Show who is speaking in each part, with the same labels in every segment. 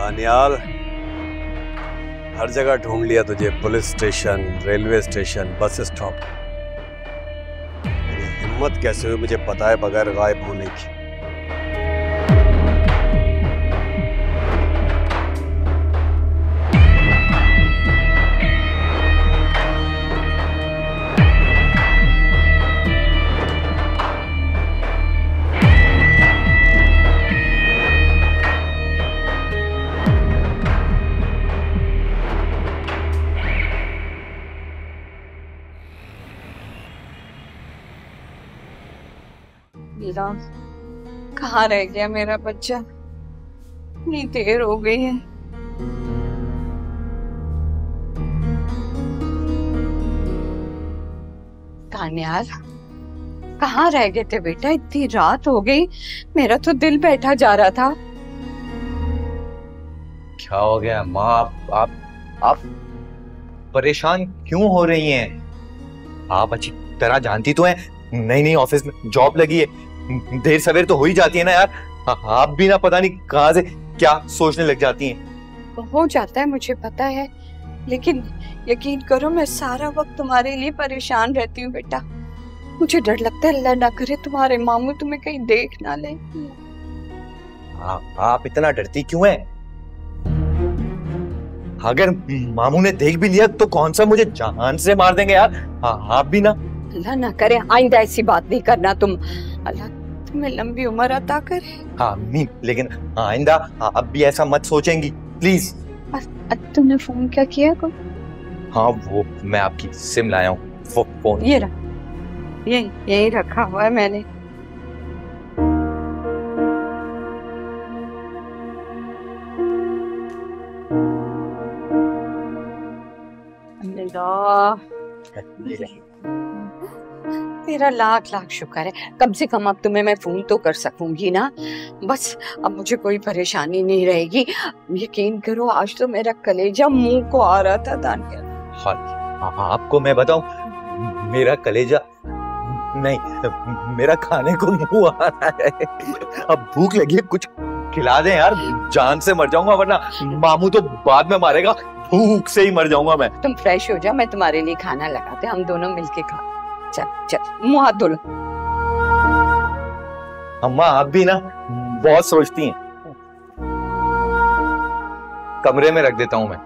Speaker 1: दानियाल, हर जगह ढूंढ लिया तुझे, police station, railway station, bus stop. तेरी हिम्मत कैसे हुई मुझे पता है बगैर गायब होने की।
Speaker 2: कहाँ रह गया मेरा बच्चा? इतनी देर हो गई है। दानियाल, कहाँ रह गए थे बेटा? इतनी रात हो गई, मेरा तो दिल बैठा जा रहा था।
Speaker 3: क्या हो गया माँ? आप परेशान क्यों हो रही हैं? आप अच्छी तरह जानती तो हैं, नई ऑफिस में जॉब लगी है, देर सवेर तो हो ही जाती है ना यार। आप भी ना पता नहीं कहां से क्या सोचने लग जाती हैं।
Speaker 2: हो जाता है, मुझे पता है, लेकिन यकीन करो मैं सारा वक्त तुम्हारे लिए परेशान रहती हूँ बेटा। मुझे डर लगता है अल्लाह ना करे तुम्हारे मामू तुम्हें कहीं देख ना ले।
Speaker 3: आप इतना डरती क्यों हैं? अगर मामू ने देख भी लिया तो कौन सा मुझे जान से मार देंगे यार। आप भी ना।
Speaker 2: अल्लाह ना करे आइंदा ऐसी बात नहीं करना तुम। अल्लाह तुम्हें लंबी उम्र अता करे।
Speaker 3: हाँ आमीन, लेकिन आइंदा आप भी ऐसा मत सोचेंगी प्लीज।
Speaker 2: तुमने फोन क्या किया को?
Speaker 3: हाँ वो मैं आपकी सिम लाया हूँ, फोन
Speaker 2: ये रहा, यही रखा हुआ है मैंने। तेरा लाख लाख शुक्र है, कम से कम अब तुम्हें मैं फोन तो कर सकूंगी ना। बस अब मुझे कोई परेशानी नहीं रहेगी। यकीन करो आज तो मेरा कलेजा मुंह को आ रहा था दानियाल।
Speaker 3: हाँ, आपको मैं बताऊं, मेरा कलेजा नहीं, मेरा खाने को मुंह आ रहा है। अब भूख लगी है, कुछ खिला दें यार, जान से मर जाऊंगा, वरना मामू तो बाद में मारेगा, भूख से ही मर जाऊंगा मैं।
Speaker 2: तुम फ्रेश हो जाओ, मैं तुम्हारे लिए खाना लगाते, हम दोनों मिलके खा। चल चल मुंह हाथ धो लो।
Speaker 3: अम्मा आप भी ना बहुत सोचती हैं। कमरे में रख देता हूं मैं।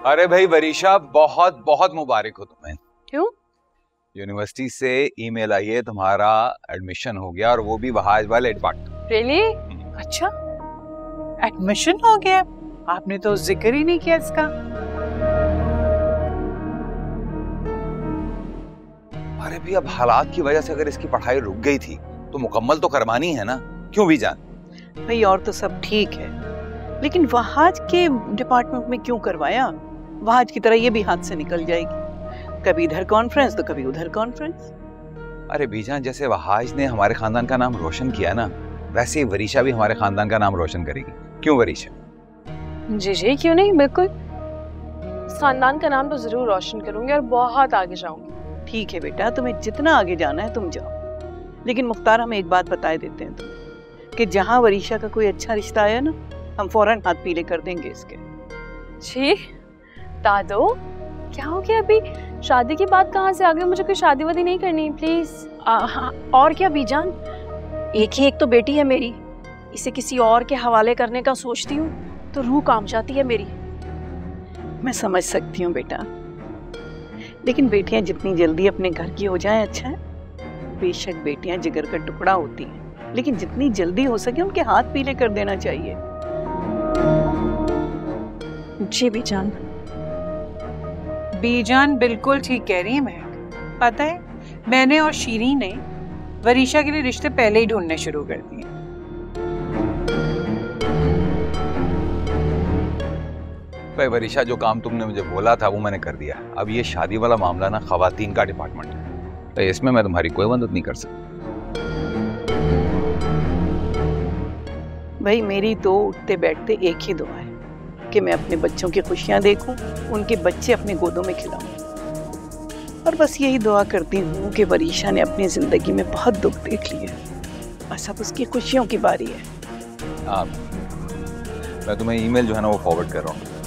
Speaker 4: अरे भाई वरीशा, बहुत बहुत मुबारक हो तुम्हें।
Speaker 5: क्यों?
Speaker 4: यूनिवर्सिटी से ईमेल आई है, तुम्हारा एडमिशन हो गया, और वो भी वहाज वाले डिपार्टमेंट।
Speaker 5: रियली? अच्छा, एडमिशन हो गया? आपने तो जिक्र ही नहीं किया इसका।
Speaker 4: अरे भी अब हालात की वजह से अगर इसकी पढ़ाई रुक गई थी तो मुकम्मल तो करवानी है ना, क्यों भी जान?
Speaker 5: भाई और तो सब ठीक है, लेकिन वहाज के डिपार्टमेंट में क्यों करवाया? वहाज की तरह ये भी हाथ से निकल जाएगी, कभी इधर कॉन्फ्रेंस तो कभी उधर कॉन्फ्रेंस।
Speaker 4: अरे बीजान, जैसे वहाज ने हमारे खानदान का नाम रोशन किया ना, वैसे ही वरीशा भी हमारे खानदान का नाम रोशन करेगी। क्यों वरीशा?
Speaker 6: जी क्यों नहीं, बिल्कुल। खानदान का नाम तो जरूर रोशन करूंगी और बहुत आगे जाऊंगी।
Speaker 5: ठीक है बेटा, तुम्हें जितना आगे जाना है तुम जाओ, लेकिन मुख्तार हम एक बात बताए देते हैं तुम्हें कि जहाँ वरीशा का कोई अच्छा रिश्ता आया ना, हम फौरन हाथ पीले कर देंगे इसके।
Speaker 6: जी दादो, क्या हो गया? अभी शादी की बात कहाँ से आ गई? मुझे कोई शादी वादी नहीं करनी प्लीज।
Speaker 7: और क्या बीजान, एक तो बेटी है मेरी, इसे किसी और के हवाले करने का सोचती हूँ तो रूह काम जाती है मेरी।
Speaker 5: मैं समझ सकती हूँ बेटा, लेकिन बेटियां जितनी जल्दी अपने घर की हो जाएं अच्छा है। बेशक बेटियां जिगर का टुकड़ा होती हैं, लेकिन जितनी जल्दी हो सके उनके हाथ पीले कर देना चाहिए।
Speaker 7: जी बीजान।
Speaker 5: बीजान बिल्कुल ठीक कह रही है महक। पता है, मैंने और शीरीन ने वरीशा के लिए रिश्ते पहले ही ढूंढने शुरू कर दिए।
Speaker 4: भाई वरीशा, जो काम तुमने मुझे बोला था वो मैंने कर दिया। अब ये शादी वाला मामला ना खवातीन का डिपार्टमेंट है, तो इसमें मैं तुम्हारी कोई मदद नहीं कर सकता।
Speaker 5: भाई मेरी तो उठते बैठते एक ही दुआ है कि मैं अपने बच्चों की खुशियां देखूं, उनके बच्चे अपने गोदों में खिलाऊं, और बस यही दुआ करती हूँ कि वरीशा ने अपनी जिंदगी में बहुत दुख देख लिए, बस अब उसकी खुशियों की बारी है।
Speaker 4: मैं तुम्हें ईमेल जो है ना वो फॉरवर्ड कर रहा हूँ।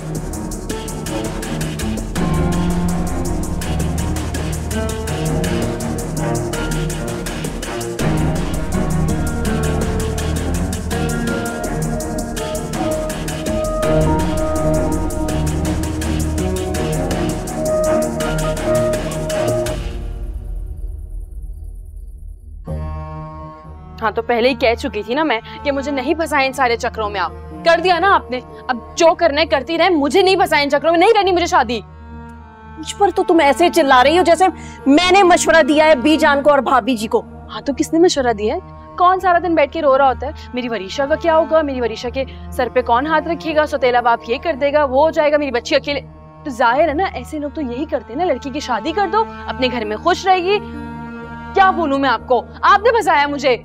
Speaker 6: हाँ तो पहले ही कह चुकी थी ना मैं कि मुझे नहीं फंसाए इन सारे चक्रों में। आप कर दिया ना आपने, अब जो करना है करती रहे, मुझे नहीं फंसाए इन चक्रों में, नहीं करनी मुझे शादी।
Speaker 7: मुझ पर तो तुम ऐसे चिल्ला रही हो जैसे मैंने मशवरा दिया है बीजान को और भाभी जी को।
Speaker 6: हाँ तो किसने मशवरा दिया है? कौन सारा दिन बैठ के रो रहा होता है मेरी वरीशा का क्या होगा, मेरी वरीशा के सर पे कौन हाथ रखेगा, सौतेला बाप ये कर देगा, वो हो जाएगा, मेरी बच्ची अकेले। तो जाहिर है ना ऐसे लोग तो यही करते हैं ना, लड़की की शादी कर दो, अपने घर में खुश रहेगी। क्या बोलूं मैं आपको, आपने फंसाया मुझे।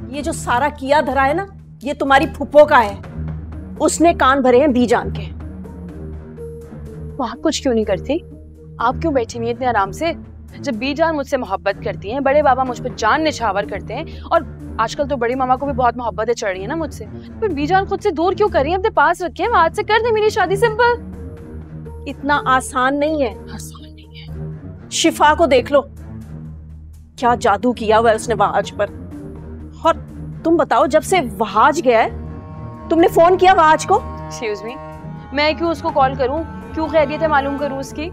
Speaker 7: ये जो सारा किया धरा है ना, ये तुम्हारी फुप्पो का है, उसने कान भरे हैं बीजान के।
Speaker 6: वो आप कुछ क्यों नहीं करती? आप क्यों बैठी हुई इतने आराम से? जब बीजान मुझसे मोहब्बत करती हैं, बड़े बाबा मुझ पर जान निछावर करते हैं, और आजकल तो बड़ी मामा को भी बहुत मोहब्बतें चढ़ रही है ना मुझसे, फिर बीजान खुद से दूर क्यों कर रही है? अपने पास रखे हैं, आज से कर दे मेरी शादी, सिंपल।
Speaker 7: इतना आसान नहीं है।
Speaker 6: आसान नहीं है।
Speaker 7: शिफा को देख लो, क्या जादू किया हुआ है उसने वहाज पर। और तुम बताओ, जब से वहाज गया है तुमने फोन किया वहाज को?
Speaker 6: एक्सक्यूज मी, मैं क्यों उसको कॉल करूं? क्यों खैरियत है मालूम करूं उसकी?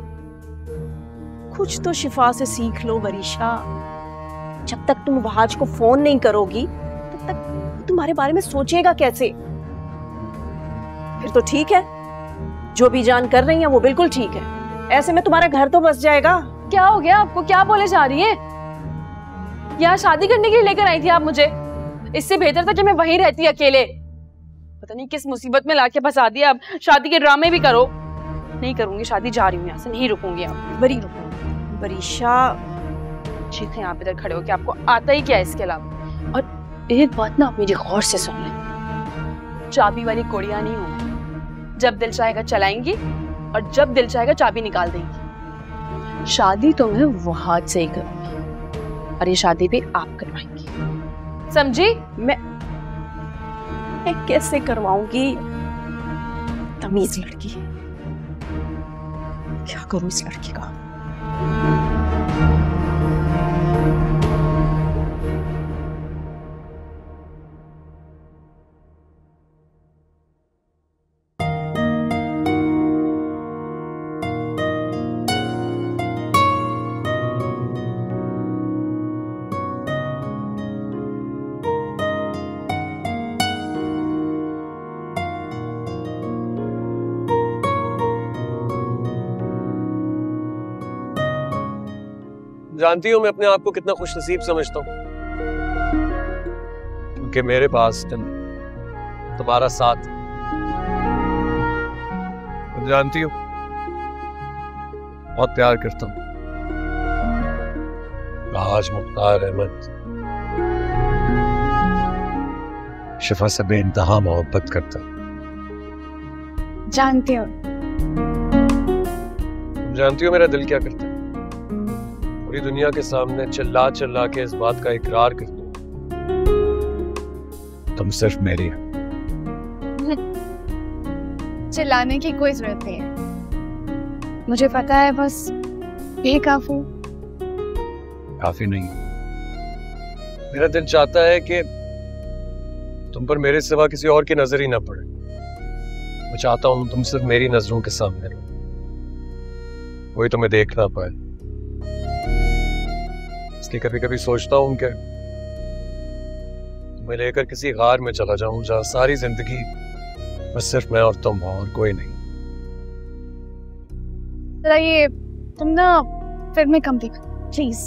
Speaker 7: कुछ तो शिफा से सीख लो वरीशा। जब तक तुम वहाज को फोन नहीं करोगी तब तक तुम्हारे बारे में सोचेगा कैसे? फिर तो ठीक है, जो भी जान कर रही है वो बिल्कुल ठीक है। ऐसे में तुम्हारा घर तो बस जाएगा।
Speaker 6: क्या हो गया आपको? क्या बोले जा रही है? यहाँ शादी करने के लिए लेकर आई थी आप मुझे? इससे बेहतर था कि मैं वहीं रहती अकेले। पता नहीं किस मुसीबत में लाके फंसा दिया। अब शादी के ड्रामे भी करो। नहीं करूंगी शादी, जा रही हूँ यहाँ से, नहीं रुकूंगी। आप
Speaker 7: वरीशा,
Speaker 6: ठीक है आप इधर खड़े हो कि आपको आता ही क्या है इसके अलावा। और एक बात ना आप मेरी गौर से सुन लें, चाबी वाली कोड़ियां नहीं हूं। जब दिल चाहेगा चलाएंगी और जब दिल चाहेगा चाबी निकाल देंगी। शादी तो मैं वहाज से ही करूंगी और ये शादी भी आप करवाएंगी, समझी?
Speaker 7: मैं कैसे करवाऊंगी? तमीज लड़की, क्या करूं इस लड़की का?
Speaker 1: जानती हो मैं अपने आप को कितना खुशनसीब समझता हूँ, क्योंकि मेरे पास तुम्हारा साथ। जानती हो बहुत प्यार करता हूँ आज मुख्तार अहमद, शिफा से बेइंतहा मोहब्बत करता हूँ।
Speaker 6: जानती हो?
Speaker 1: जानती हो मेरा दिल क्या करता है? पूरी दुनिया के सामने चिल्ला चिल्ला के इस बात का इकरार कर दूं, तुम सिर्फ मेरी हो।
Speaker 8: चिल्लाने की कोई जरूरत नहीं है, मुझे पता है, बस ये
Speaker 1: काफी नहीं। मेरा दिल चाहता है कि तुम पर मेरे सिवा किसी और की नजर ही ना पड़े। मैं चाहता हूं तुम सिर्फ मेरी नजरों के सामने रहो, वही तुम्हें देख ना पाए। इसलिए कभी कभी सोचता हूं कि तुम्हें लेकर किसी गार में चला जाऊं जहां सारी जिंदगी बस सिर्फ मैं और तुम हो और कोई नहीं।
Speaker 8: जरा ये तुम ना फिल्में कम देखो प्लीज।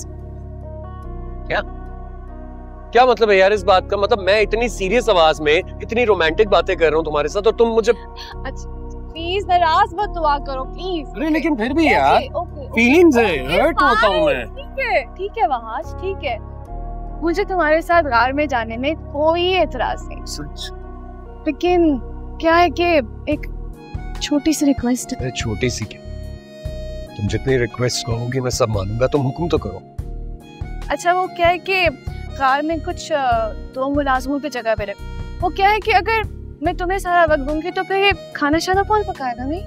Speaker 1: क्या मतलब है यार इस बात का? मतलब मैं इतनी सीरियस आवाज में इतनी रोमांटिक बातें कर रहा हूँ तुम्हारे साथ और तुम मुझे
Speaker 8: प्लीज नाराज मत हुआ करो प्लीज।
Speaker 1: अरे लेकिन फिर भी यार फीलिंग्स है, हर्ट होता हूँ मैं।
Speaker 8: ठीक है वहाज, ठीक है, मुझे तुम्हारे साथ गार में जाने में कोई एतराज नहीं,
Speaker 1: सच।
Speaker 8: लेकिन क्या है कि एक छोटी सी रिक्वेस्ट।
Speaker 1: छोटी सी क्या? तुम जितनी रिक्वेस्ट कहोगी मैं सब मानूंगा, तुम हुक्म तो करो।
Speaker 8: अच्छा वो क्या है कि कार में कुछ दो मुलाजमों की जगह पे रखो। वो क्या है कि अगर मैं तुम्हें सारा वक्त दूंगी तो फिर ये खाना शाना कौन पकाएगा? नहीं,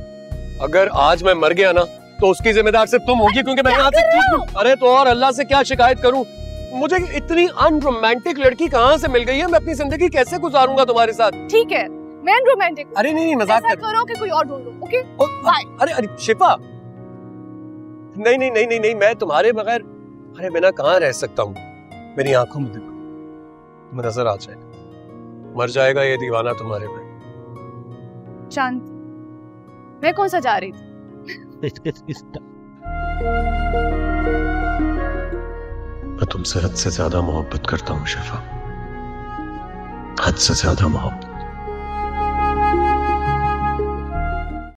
Speaker 1: अगर आज मैं मर गया ना तो उसकी जिम्मेदार सिर्फ तुम होगी, क्योंकि मैं यहाँ से अरे तो और अल्लाह से क्या शिकायत करूं? मुझे इतनी अनरोमांटिक लड़की कहाँ से मिल गई है? मैं अपनी जिंदगी कैसे गुजारूंगा तुम्हारे साथ?
Speaker 8: ठीक है, मैं रोमांटिक।
Speaker 1: अरे नहीं मजाक
Speaker 8: ऐसा करो कि कोई और ढूंढो। Okay bye.
Speaker 1: अरे अरे शिफा, नहीं नहीं नहीं नहीं नहीं, मैं तुम्हारे बगैर अरे बिना कहाँ रह सकता हूँ? मेरी आंखों में देखो, तुम्हें नजर आ जाएगा, मर जाएगा ये दीवाना तुम्हारे पे।
Speaker 8: शांत, मैं कौन सा जा रही थी?
Speaker 1: मैं तुमसे हद से ज्यादा मोहब्बत करता हूँ शिफा, हद से ज्यादा मोहब्बत।